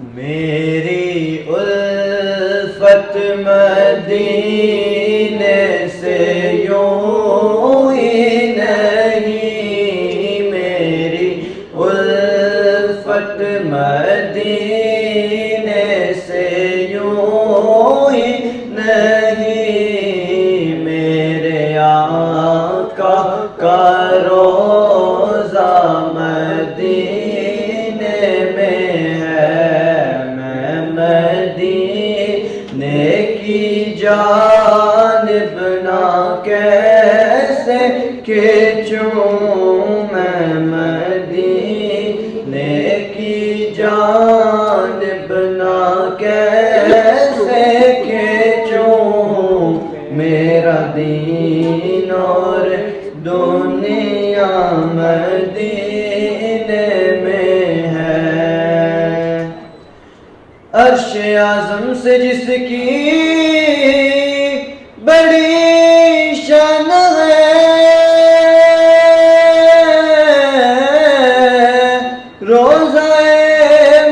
میری الفت مدینے سے یوں ہی نہیں، میری الفت مدینے سے یوں ہی نہیں، میرے آقا کا روضہ مدینے میں ہے، میں مدینے کی جانب نہ کیسے کھینچوں، میں مدینے کی جانب نہ کیسے کھینچوں، میرا دین اور دنیا مدینے میں ہے۔ عرش اعظم سے جس کی بڑی شان ہے، روضہ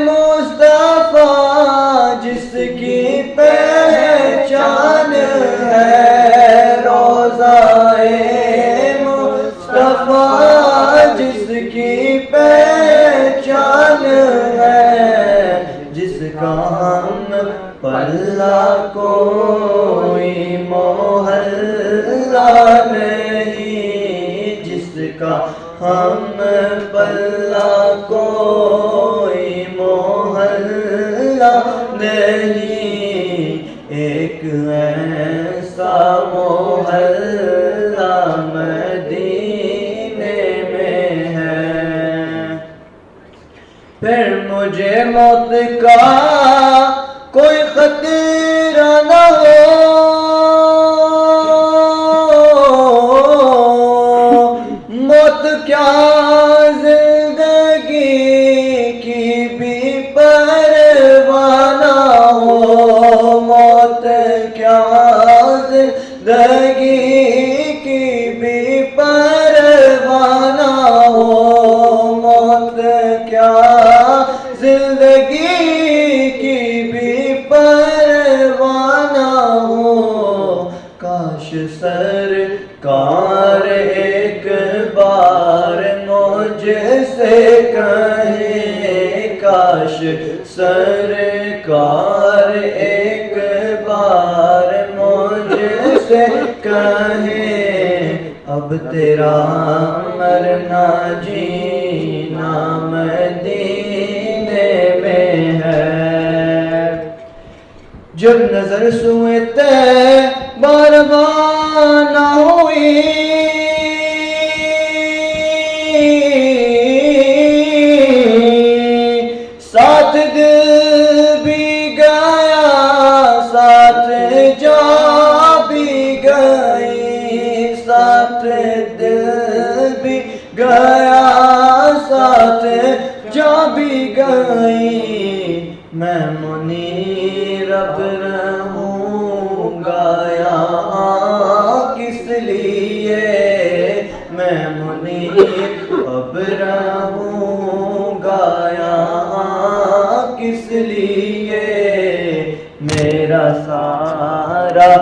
مصطفیٰ جس کی پہچان ہے، روضہ مصطفیٰ جس کی پہچان ہے، جس کا ہم پلہ کوئی محلہ نہیں، جس کا ہم پلہ کوئی محلہ نہیں، ایک ایسا محلہ مدینے میں ہے۔ پھر مجھے موت کا کوئی خطرہ نہ ہو، موت کیا زندگی کی بھی پرواہ نہ ہو، موت کیا زندگی کی بھی پرواہ نہ ہو، موت کیا زندگی کی بھی پرواہ نہ ہو، کاش سرکار ایک بار مجھ سے کہیں، کاش سرکار ایک بار مجھ سے کہیں، اب تیرا مرنا جینا مدینے میں ہے۔ جب نظر سوئے تے بار بار نہ ہوئی، ساتھ دل بھی گیا ساتھ جا بھی گئی، ساتھ دل بھی گیا ساتھ جا بھی گئی، میں منیر اب رہوں گا یہاں کس لیے، میں منیر اب رہوں گا یہاں کس لیے، میرا سارا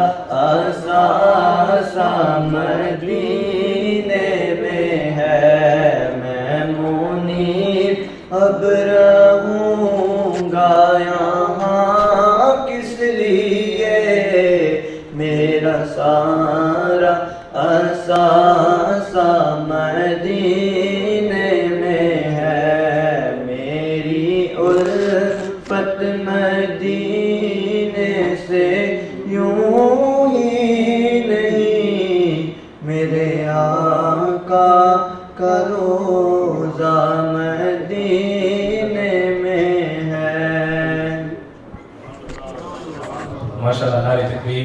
اثاثہ مدینے میں ہے، میں منیر اب رہوں گا یہاں کس لیے، میرا سارا اثاثہ مدینے میں ہے، میری الفت مدینے سے یوں ہی نہیں، میرے آقا کا روضہ مدینے میں ہے۔ ماشاءاللہ، نعرہ تکبیر۔